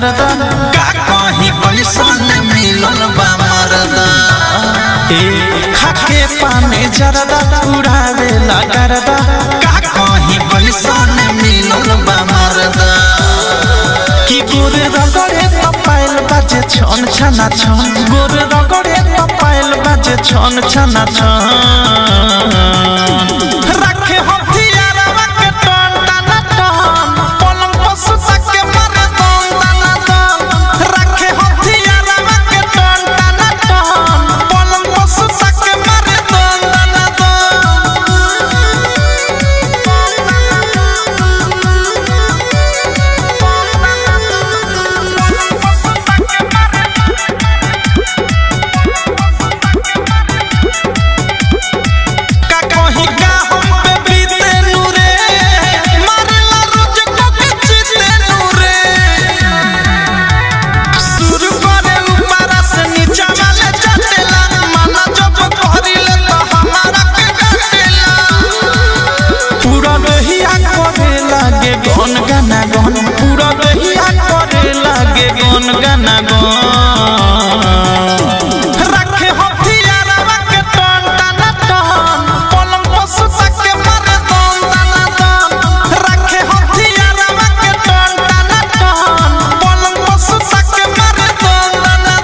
करदा का कहीं कैसन मिलल बा मरदा खाके पानी जरदा उड़ावे ला करदा का कहीं कैसन मिलल बा मरदा कि गोरे रगड़े पायल बाजे छन छना छन गोरे रगड़े पायल बाजे छन छना छन रखे हथियारवा के टन टन टन पलंग पर सुता के मारे दम दना दम रखे हथियारवा के टन टन टन पलंग पर सुता के मारे दम दना गन गाना गन पूरा दहिया करे लागे गन गाना गन रखे हथियारवा के टन टन टन पलंग पर सुता के मारे दम दना दम रखे हथियारवा के टन टन टन पलंग पर सुता के मारे दम दना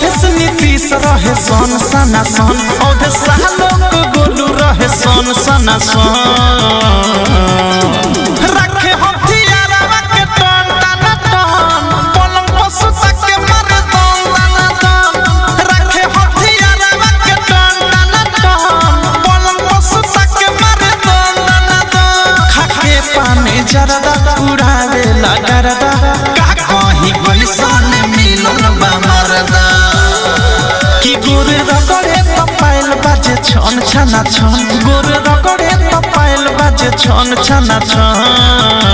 रहे सन सना सन औधे सालोक गोलू रहे सन सना सन रखे हथियारवा के टन टन टन पलंग पर सुता के मारे दम दना दम रखे हथियारवा के टन टन टन पलंग पर सुता के मारे दम दना दम खाके पानी जरदा उड़ावे ला करदा का कहीं कैसन मिलल बा मरदा कि गोरे रगड़े पायल बाजे छन छना छन गोरे रगड़े पायल बाजे छन छना छन।